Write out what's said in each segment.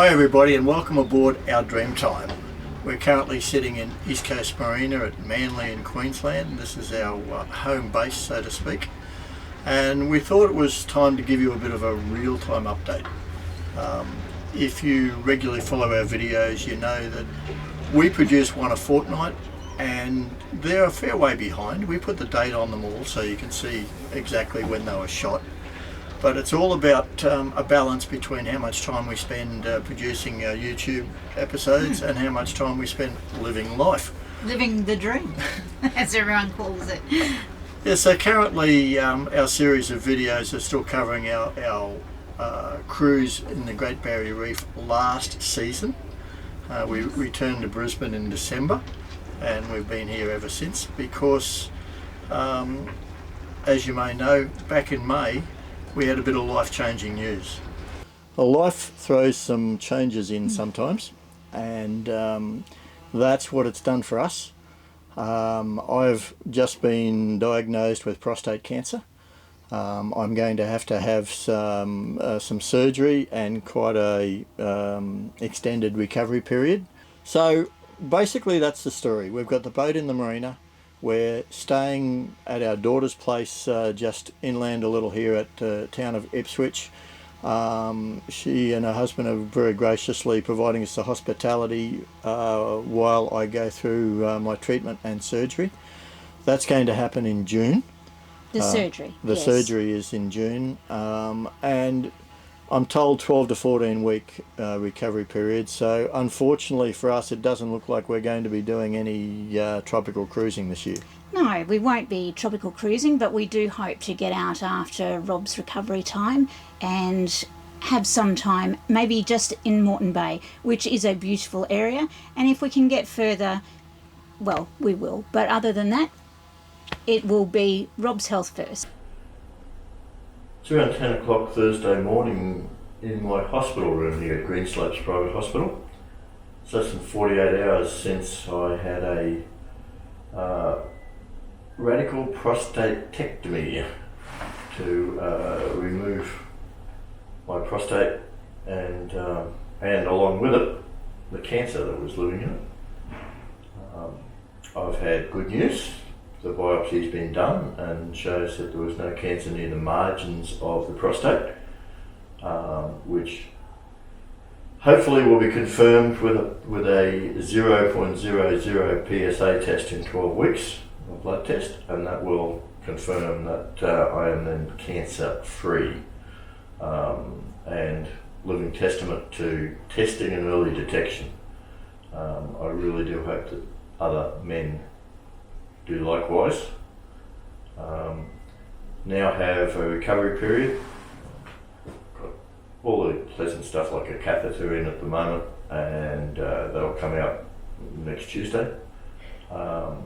Hi everybody and welcome aboard our Dreamtime. We're currently sitting in East Coast Marina at Manly in Queensland. This is our home base, so to speak. And we thought it was time to give you a bit of a real-time update. If you regularly follow our videos, you know that we produce one a fortnight and they're a fair way behind. We put the date on them all so you can see exactly when they were shot. But it's all about a balance between how much time we spend producing our YouTube episodes and how much time we spend living life. Living the dream, as everyone calls it. Yeah, so currently our series of videos are still covering our cruise in the Great Barrier Reef last season. We returned to Brisbane in December and we've been here ever since because, as you may know, back in May, we had a bit of life-changing news. Well, life throws some changes in sometimes, and that's what it's done for us. I've just been diagnosed with prostate cancer. I'm going to have some surgery and quite a extended recovery period. So basically that's the story. We've got the boat in the marina. We're staying at our daughter's place just inland a little here at the town of Ipswich. She and her husband are very graciously providing us the hospitality while I go through my treatment and surgery. That's going to happen in June. The surgery. The surgery is in June, and I'm told 12 to 14 week recovery period. So unfortunately for us, it doesn't look like we're going to be doing any tropical cruising this year. No, we won't be tropical cruising, but we do hope to get out after Rob's recovery time and have some time, maybe just in Moreton Bay, which is a beautiful area. And if we can get further, well, we will. But other than that, it will be Rob's health first. It's around 10 o'clock Thursday morning in my hospital room here at Greenslopes Private Hospital. It's less than 48 hours since I had a radical prostatectomy to remove my prostate and along with it, the cancer that was living in it. I've had good news. The biopsy's been done and shows that there was no cancer near the margins of the prostate, which hopefully will be confirmed with a 0.00 PSA test in 12 weeks, a blood test, and that will confirm that I am then cancer free and living testament to testing and early detection. I really do hope that other men do likewise. Now have a recovery period. Got all the pleasant stuff like a catheter in at the moment, and that'll come out next Tuesday. So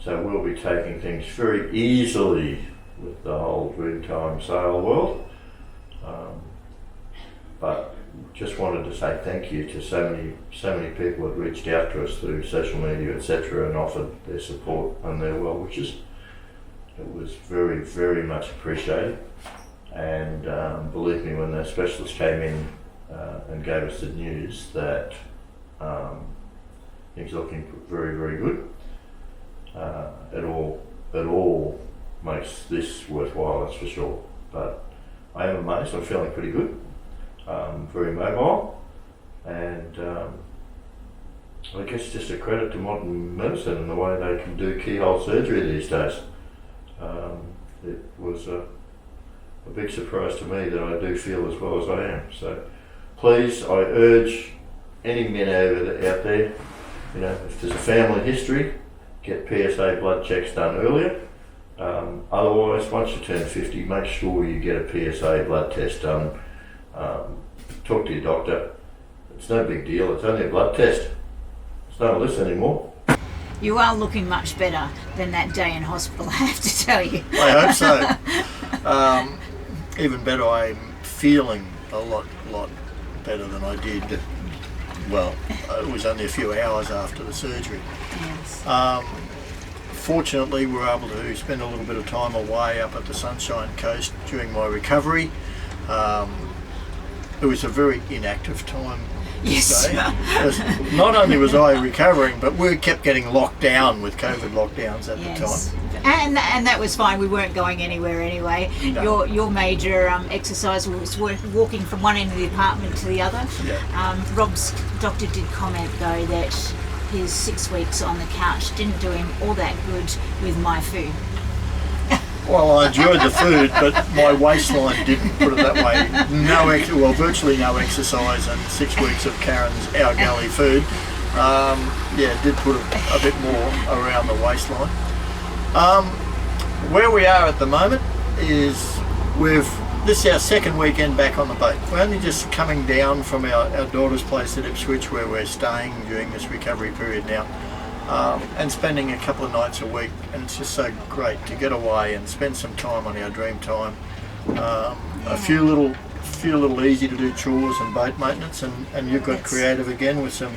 we'll be taking things very easily with the whole Dreamtime sail world. But just wanted to say thank you to so many people that reached out to us through social media, etc., and offered their support and their well wishes. It was very, very much appreciated. And believe me, when the specialist came in and gave us the news that things are looking very, very good, it all makes this worthwhile, that's for sure. But I am amazed. I'm feeling pretty good. Very mobile, and I guess just a credit to modern medicine and the way they can do keyhole surgery these days. It was a big surprise to me that I do feel as well as I am. So please, I urge any men out there, you know, if there's a family history, get PSA blood checks done earlier. Otherwise, once you turn 50, make sure you get a PSA blood test done. Talk to your doctor. It's no big deal, it's only a blood test. It's not a list anymore. You are looking much better than that day in hospital, I have to tell you. I hope so. Even better, I'm feeling a lot better than I did. Well, it was only a few hours after the surgery. Yes. Fortunately, we were able to spend a little bit of time away up at the Sunshine Coast during my recovery. it was a very inactive time. Yes. Because not only was I recovering, but we kept getting locked down with COVID lockdowns at the Yes. time. And that was fine. We weren't going anywhere anyway. No. Your major exercise was walking from one end of the apartment to the other. Yeah. Rob's doctor did comment though that his 6 weeks on the couch didn't do him all that good with my food. Well, I enjoyed the food, but my waistline didn't, put it that way. Virtually no exercise and 6 weeks of Karen's Our Galley food. Did put a bit more around the waistline. Where we are at the moment is this is our second weekend back on the boat. We're only just coming down from our daughter's place at Ipswich, where we're staying during this recovery period now. And spending a couple of nights a week, and it's just so great to get away and spend some time on our dream time. A few little easy to do chores and boat maintenance, and you've got creative again with some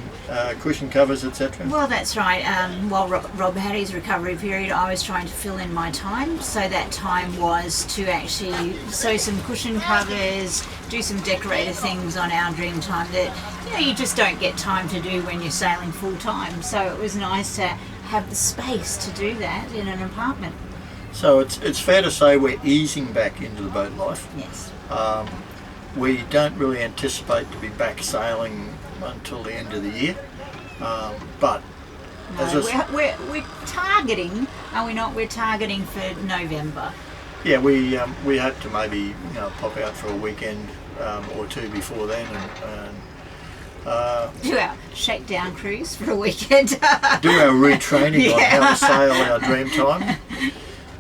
cushion covers, etc. Well, that's right. While Rob had his recovery period, I was trying to fill in my time. So that time was to actually sew some cushion covers, do some decorative things on our dream time that you just don't get time to do when you're sailing full time. So it was nice to have the space to do that in an apartment. So it's fair to say we're easing back into the boat life. Yes. We don't really anticipate to be back sailing until the end of the year, but No, we're targeting, are we not? We're targeting for November. Yeah, we hope to maybe pop out for a weekend or two before then and do our shakedown cruise for a weekend. do our retraining on how to sail our dream time,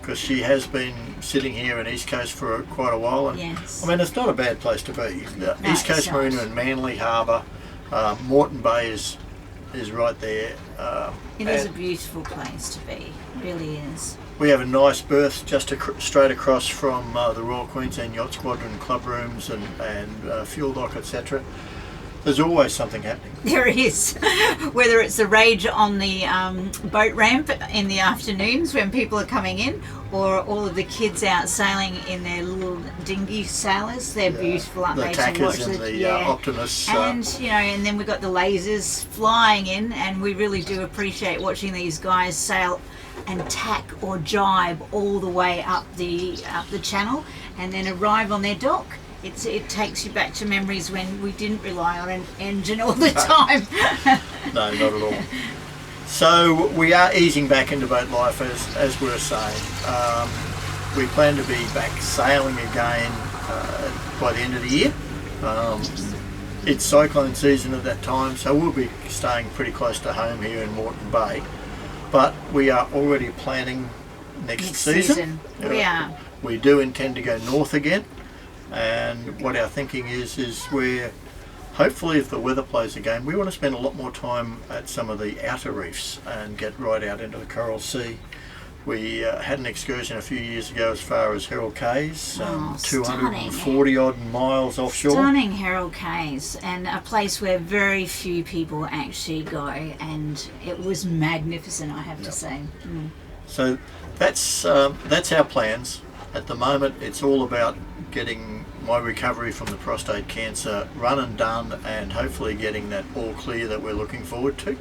because she has been sitting here in East Coast for quite a while, and Yes. I mean it's not a bad place to be. No, East Coast it's Marina not. and Manly Harbour, Moreton Bay is right there. It is a and beautiful place to be, it really is. we have a nice berth just straight across from the Royal Queensland Yacht Squadron club rooms and fuel dock, etc. There's always something happening. There is. Whether it's the rage on the boat ramp in the afternoons when people are coming in, or all of the kids out sailing in their little dinghy sailors. They're beautiful, aren't The they? tackers to watch and the Optimus. And and then we've got the lasers flying in, and we really do appreciate watching these guys sail and tack or jibe all the way up the channel, and then arrive on their dock. It takes you back to memories when we didn't rely on an engine all the time. No, not at all. So we are easing back into boat life, as we were saying. We plan to be back sailing again by the end of the year. It's cyclone season at that time, so we'll be staying pretty close to home here in Moreton Bay. But we are already planning next season. We are. We do intend to go north again. And what our thinking is we're hopefully, if the weather plays a game, we want to spend a lot more time at some of the outer reefs and get right out into the Coral Sea. We had an excursion a few years ago as far as Herald Cays, 240 odd miles offshore. Stunning Herald Cays, and a place where very few people actually go, and it was magnificent, I have to say. Mm. So that's our plans. At the moment, it's all about getting my recovery from the prostate cancer run and done, and hopefully getting that all clear that we're looking forward to.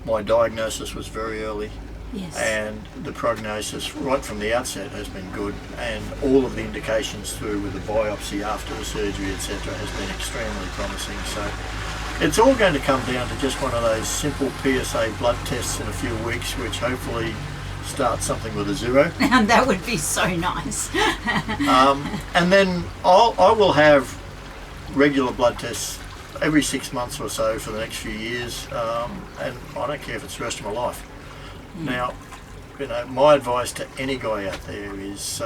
My diagnosis was very early. Yes. And the prognosis right from the outset has been good, and all of the indications through with the biopsy after the surgery, etc., has been extremely promising. So it's all going to come down to just one of those simple PSA blood tests in a few weeks, which hopefully start something with a 0. And that would be so nice. And then I will have regular blood tests every 6 months or so for the next few years, and I don't care if it's the rest of my life. Now, my advice to any guy out there is,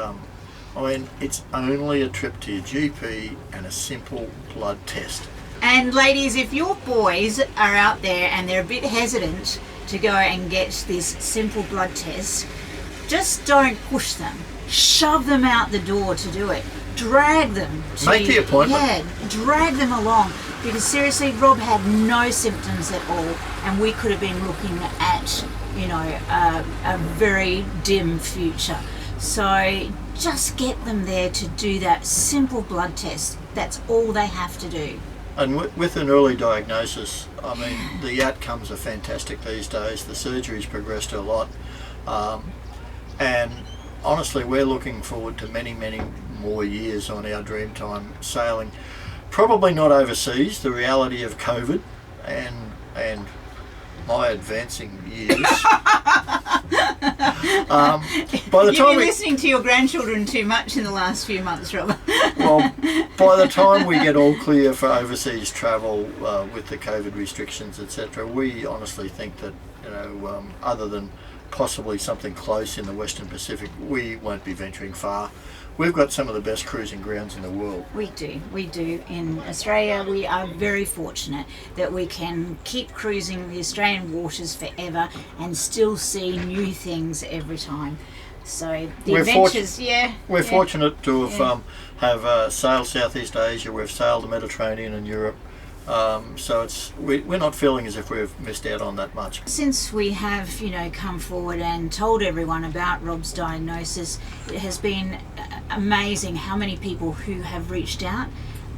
it's only a trip to your GP and a simple blood test. And ladies, if your boys are out there and they're a bit hesitant to go and get this simple blood test, just don't push them. Shove them out the door to do it. Drag them to... Make the appointment. Yeah, drag them along. Because seriously, Rob had no symptoms at all, and we could have been looking at, a very dim future. So just get them there to do that simple blood test. That's all they have to do. And with an early diagnosis, I mean, the outcomes are fantastic these days. The surgery's progressed a lot. And honestly, we're looking forward to many, many more years on our Dreamtime sailing. Probably not overseas, the reality of COVID and my advancing years. By the You've time been listening to your grandchildren too much in the last few months, Rob. Well, by the time we get all clear for overseas travel with the COVID restrictions, etc., we honestly think that, other than possibly something close in the Western Pacific, we won't be venturing far. We've got some of the best cruising grounds in the world. We do. In Australia, we are very fortunate that we can keep cruising the Australian waters forever and still see new things every time. So the adventures, We're fortunate to have sailed Southeast Asia. We've sailed the Mediterranean and Europe. So we're not feeling as if we've missed out on that much. Since we have, come forward and told everyone about Rob's diagnosis, it has been amazing how many people who have reached out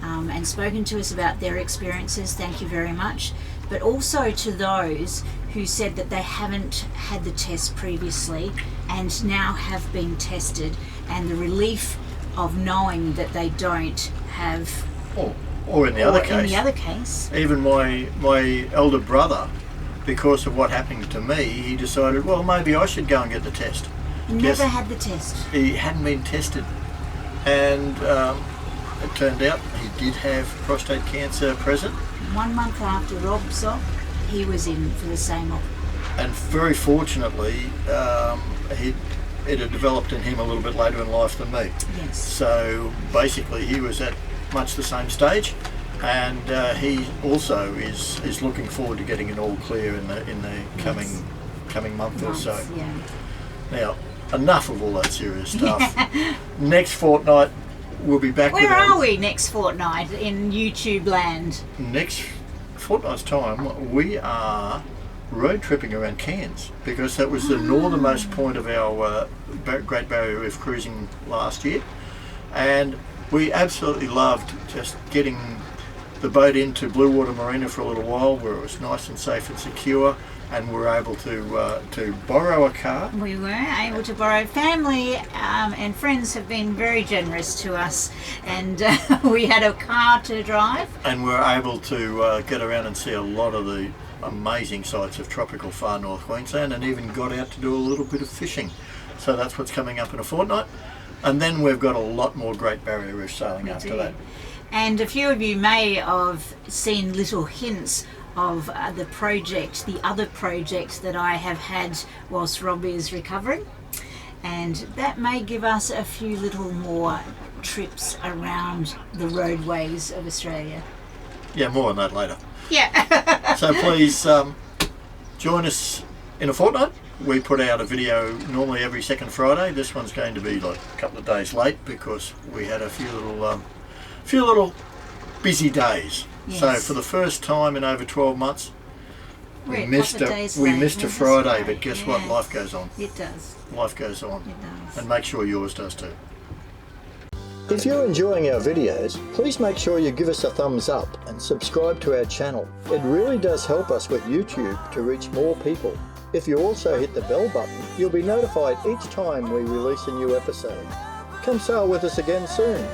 and spoken to us about their experiences. Thank you very much. But also to those who said that they haven't had the test previously and now have been tested, and the relief of knowing that they don't have. Or in the other case, even my elder brother, because of what happened to me, he decided, well, maybe I should go and get the test. Never had the test. He hadn't been tested, and it turned out he did have prostate cancer present. 1 month after Rob saw, he was in for the same op. And very fortunately, it had developed in him a little bit later in life than me. Yes. So basically, he was at much the same stage, and he also is looking forward to getting an all clear in the coming month or so. Yeah. Now, enough of all that serious stuff. Next fortnight we'll be back. Where are we next fortnight in YouTube land? Next fortnight's time we are road tripping around Cairns, because that was the northernmost point of our Great Barrier Reef cruising last year, and we absolutely loved just getting the boat into Blue Water Marina for a little while, where it was nice and safe and secure, and we were able to borrow a car. We were able to borrow. Family and friends have been very generous to us, and we had a car to drive. And we were able to get around and see a lot of the amazing sights of tropical far north Queensland, and even got out to do a little bit of fishing. So that's what's coming up in a fortnight. And then we've got a lot more Great Barrier Reef sailing after that. And a few of you may have seen little hints of the other project that I have had whilst Rob is recovering. And that may give us a few little more trips around the roadways of Australia. Yeah, more on that later. Yeah. So please join us in a fortnight. We put out a video normally every second Friday. This one's going to be like a couple of days late because we had a few little busy days. Yes. So for the first time in over 12 months, we missed a Friday. But guess what? Life goes on. It does. Life goes on. It does. And make sure yours does too. If you're enjoying our videos, please make sure you give us a thumbs up and subscribe to our channel. It really does help us with YouTube to reach more people. If you also hit the bell button, you'll be notified each time we release a new episode. Come sail with us again soon.